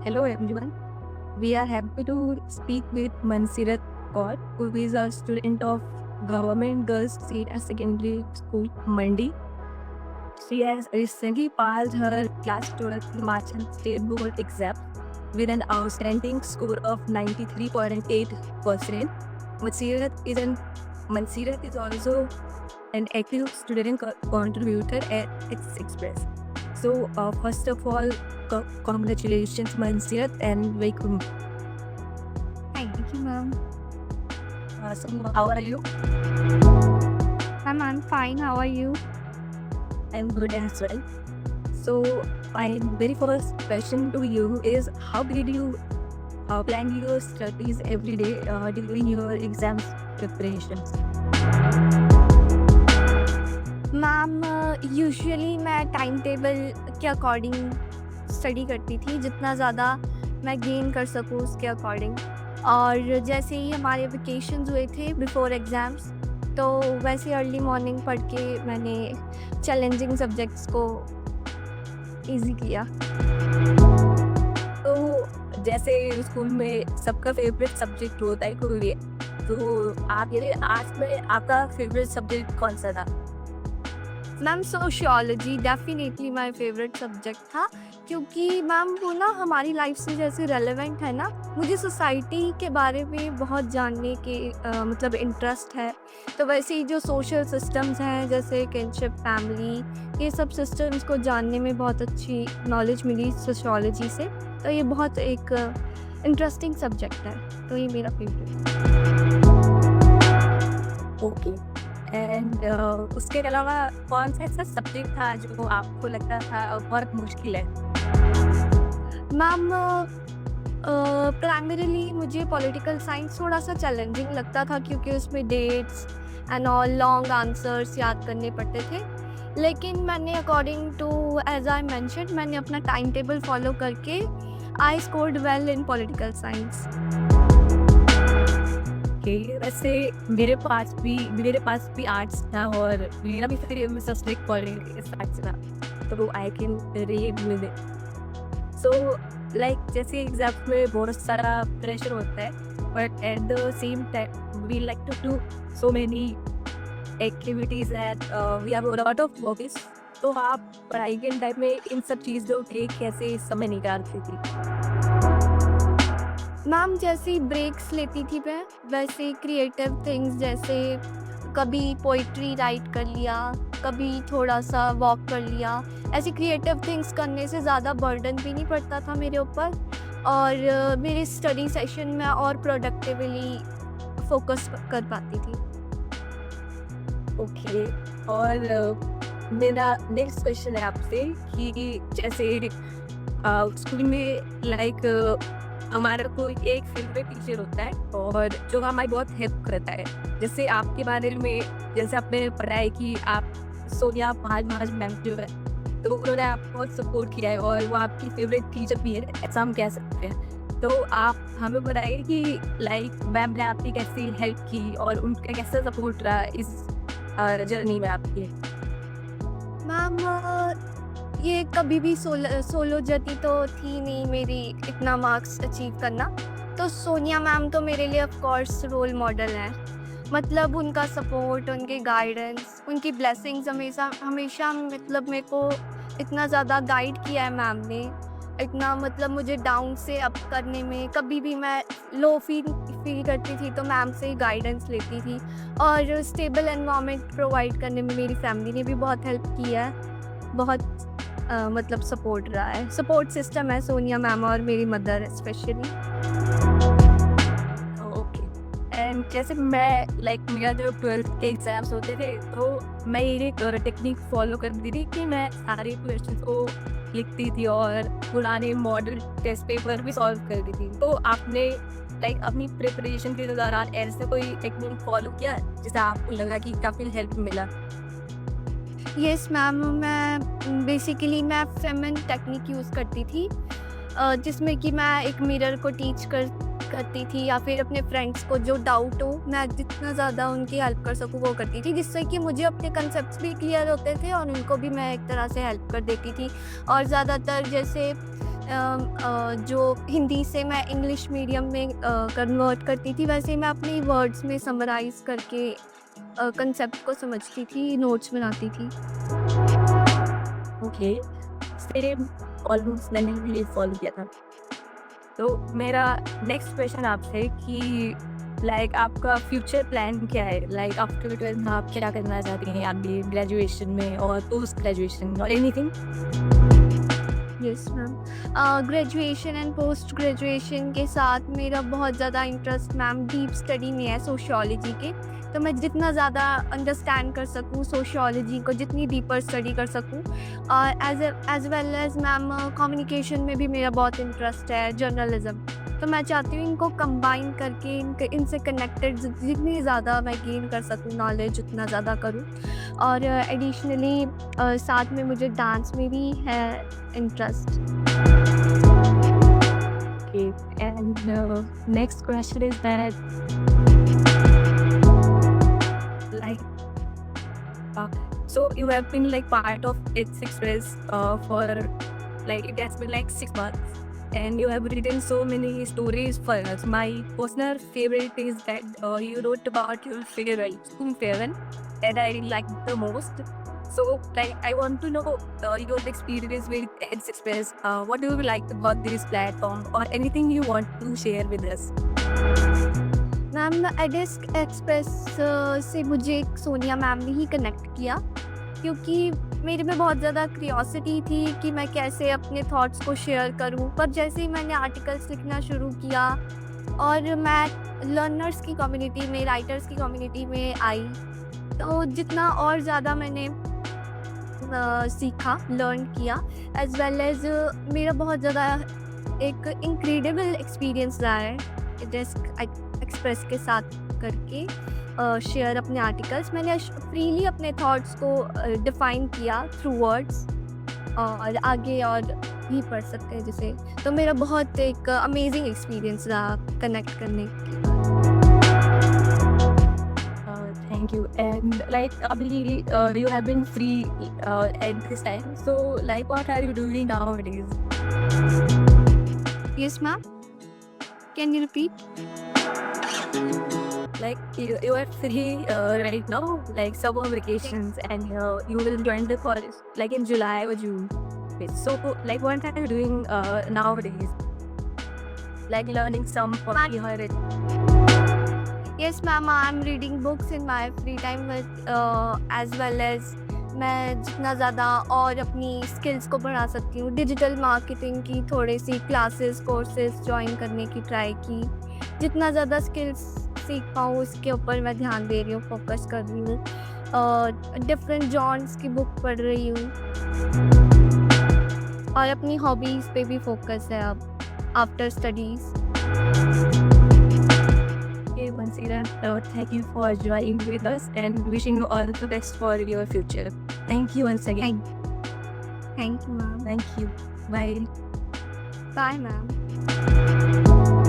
Hello everyone. We are happy to speak with Mansirat Kaur, who is a student of Government Girls Senior Secondary School, Mandi. She has recently passed her class 12th Himachal State Board exam with an outstanding score of 93.8%. Mansirat is also an active student contributor at its Express. So, first of all, congratulations, Mansirat, and welcome. Thank you, ma'am. So, how are you? I'm fine. How are you? I'm good as well. So, my very first question to you is, how did you plan your studies every day during your exams preparations? Ma'am usually मैं time table के according study करती थी, जितना ज़्यादा मैं gain कर सकूँ उसके अकॉर्डिंग। और जैसे ही हमारे वेकेशंस हुए थे बिफोर एग्ज़ाम्स, तो वैसे अर्ली मॉर्निंग पढ़ के मैंने चैलेंजिंग सब्जेक्ट्स को इजी किया। तो जैसे स्कूल में सबका फेवरेट सब्जेक्ट होता है कोई, तो आप ये आर्ट्स में आपका फेवरेट सब्जेक्ट कौन सा था? Ma'am sociology definitely my favourite subject था, क्योंकि मैम वो ना हमारी लाइफ से जैसे रेलेवेंट है ना। मुझे सोसाइटी के बारे में बहुत जानने के मतलब इंटरेस्ट है। तो वैसे ही जो सोशल सिस्टम्स हैं, जैसे किनशिप, फैमिली, ये सब सिस्टम्स को जानने में बहुत अच्छी नॉलेज मिली सोशियोलॉजी से। तो ये बहुत एक इंटरेस्टिंग सब्जेक्ट है, तो ये मेरा फेवरेट। ओके। एंड उसके अलावा कौन सा ऐसा सब्जेक्ट था जो आपको लगता था बहुत मुश्किल है? मैम प्राइमरीली मुझे पॉलिटिकल साइंस थोड़ा सा चैलेंजिंग लगता था, क्योंकि उसमें dates and all long answers याद करने पड़ते थे। लेकिन मैंने according to as I mentioned, मैंने अपना टाइम टेबल फॉलो करके I scored well in political science. कि वैसे मेरे पास भी आर्ट्स था और मेरा भी फेवरेट सब्जेक्ट पॉलिटिकल साइंस था, तो I can relate with it. So like जैसे एग्जाम्स में बहुत सारा प्रेशर होता है, but at the same time we like to do so many activities and we have a lot of hobbies. तो आप पढ़ाई के टाइम में इन सब चीज़ों के कैसे समय निकालती थी? मैम जैसे ब्रेक्स लेती थी मैं, वैसे क्रिएटिव थिंग्स, जैसे कभी पोइट्री राइट कर लिया, कभी थोड़ा सा वॉक कर लिया। ऐसे क्रिएटिव थिंग्स करने से ज़्यादा बर्डन भी नहीं पड़ता था मेरे ऊपर, और मेरे स्टडी सेशन में और प्रोडक्टिवली फोकस कर पाती थी। ओके। और मेरा नेक्स्ट क्वेश्चन है आपसे कि जैसे स्कूल में लाइक हमारा कोई एक फेवरेट टीचर होता है और जो हमारी बहुत हेल्प करता है। जैसे आपके बारे में, जैसे आपने पढ़ा है कि आप सोनिया महाज मैम जो है, तो उन्होंने आपको बहुत सपोर्ट किया है और वो आपकी फेवरेट टीचर भी है, ऐसा हम कह सकते हैं। तो आप हमें बताइए कि लाइक मैम ने आपकी कैसी हेल्प की और उनका कैसा सपोर्ट रहा इस जर्नी में आपकी? मैम ये कभी भी सोलो जर्नी तो थी नहीं मेरी, इतना मार्क्स अचीव करना। तो सोनिया मैम तो मेरे लिए ऑफ कोर्स रोल मॉडल हैं। मतलब उनका सपोर्ट, उनके गाइडेंस, उनकी ब्लेसिंग्स हमेशा हमेशा मतलब मेरे को इतना ज़्यादा गाइड किया है मैम ने। इतना मतलब मुझे डाउन से अप करने में, कभी भी मैं लो फील करती थी तो मैम से ही गाइडेंस लेती थी। और स्टेबल एनवायरनमेंट प्रोवाइड करने में मेरी फैमिली ने भी बहुत हेल्प किया है। बहुत मतलब सपोर्ट रहा है, सपोर्ट सिस्टम है सोनिया मैम और मेरी मदर स्पेशली। ओके। एंड जैसे मैं लाइक मेरा जो 12th के एग्जाम्स होते थे, तो मैं ये टेक्निक फॉलो करती थी कि मैं सारे क्वेश्चन को लिखती थी और पुराने मॉडल टेस्ट पेपर भी सॉल्व करती थी। तो आपने लाइक अपनी प्रिपरेशन के दौरान ऐसे कोई टेक्निक फॉलो किया जिससे आपको लगा कि काफ़ी हेल्प मिला? यस मैम, मैं बेसिकली मैं फेमिन टेक्निक यूज़ करती थी, जिसमें कि मैं एक मिरर को टीच करती थी, या फिर अपने फ्रेंड्स को जो डाउट हो मैं जितना ज़्यादा उनकी हेल्प कर सकूँ वो करती थी, जिससे कि मुझे अपने कंसेप्ट्स भी क्लियर होते थे और उनको भी मैं एक तरह से हेल्प कर देती थी। और ज़्यादातर जैसे जो हिंदी से मैं इंग्लिश मीडियम में कन्वर्ट करती थी, वैसे मैं अपनी वर्ड्स में समराइज़ करके कंसेप्ट को समझती थी, नोट्स बनाती थी। ओके, सेम ऑलमोस्ट मैंने भी फॉलो किया था। तो मेरा नेक्स्ट क्वेश्चन आपसे कि लाइक आपका फ्यूचर प्लान क्या है? लाइक आफ्टर 12th आप क्या करना चाहती हैं आगे ग्रेजुएशन में और पोस्ट ग्रेजुएशन और anything? Yes ma'am. Graduation and post graduation के साथ मेरा बहुत ज़्यादा इंटरेस्ट मैम डीप स्टडी में है सोशियोलॉजी के। तो मैं जितना ज़्यादा अंडरस्टैंड कर सकूँ सोशियोलॉजी को, जितनी डीपर स्टडी कर सकूँ, और as well as ma'am communication में भी मेरा बहुत इंटरेस्ट है, जर्नलिज्म। तो मैं चाहती हूँ इनको कंबाइन करके इनसे कनेक्टेड जितनी ज़्यादा मैं गेन कर सकूँ नॉलेज, उतना ज़्यादा करूँ। और एडिशनली साथ में मुझे डांस में भी है interest. Okay, and next question is that like so you have been like part of It's Express for like it has been like 6 months and you have written so many stories for us. My personal favorite is that you wrote about your farewell, school farewell, that I like the most. So like I want to know your experience with It's Express. What do you like about this platform or anything you want to share with us? Ma'am एडिस्क express से मुझे Sonia ma'am ने ही connect किया, क्योंकि मेरे में बहुत ज़्यादा क्यूरियोसिटी थी कि मैं कैसे अपने थॉट्स को शेयर करूं। पर जैसे ही मैंने आर्टिकल्स लिखना शुरू किया और मैं लर्नर्स की कम्युनिटी में, राइटर्स की कम्युनिटी में आई, तो जितना और ज़्यादा मैंने सीखा, लर्न किया, एज वेल एज मेरा बहुत ज़्यादा एक इनक्रेडिबल एक्सपीरियंस रहा है एडिस्क एक्सप्रेस के साथ करके शेयर अपने आर्टिकल्स। मैंने फ्रीली अपने थॉट्स को डिफाइन किया थ्रू वर्ड्स, और आगे और भी पढ़ सकते हैं जिसे। तो मेरा बहुत एक अमेजिंग एक्सपीरियंस रहा कनेक्ट करने के बाद। Thank you. And like abhi you have been free at this time. So like what are you doing nowadays? Yes ma'am, can you repeat? Like you are free right now, like summer vacations, and you will join the college like in July or June. So like what are you doing nowadays? Like learning some Paki or it. Yes ma'am, I'm reading books in my free time, but as well as मैं जितना ज़्यादा और अपनी skills को बढ़ा सकती हूँ, digital marketing की थोड़ी सी क्लासेस, कोर्सेज ज्वाइन करने की ट्राई की। जितना ज़्यादा स्किल्स सीख पाऊँ उसके ऊपर मैं ध्यान दे रही हूँ, फोकस कर रही हूँ। डिफरेंट जॉनर्स की बुक पढ़ रही हूँ और अपनी हॉबीज़ पे भी फोकस है अब after studies. Okay, Mansira, thank you for joining with us and wishing you all the best for your future. Thank you once again. Thank you ma'am. Thank you. Bye. Bye ma'am.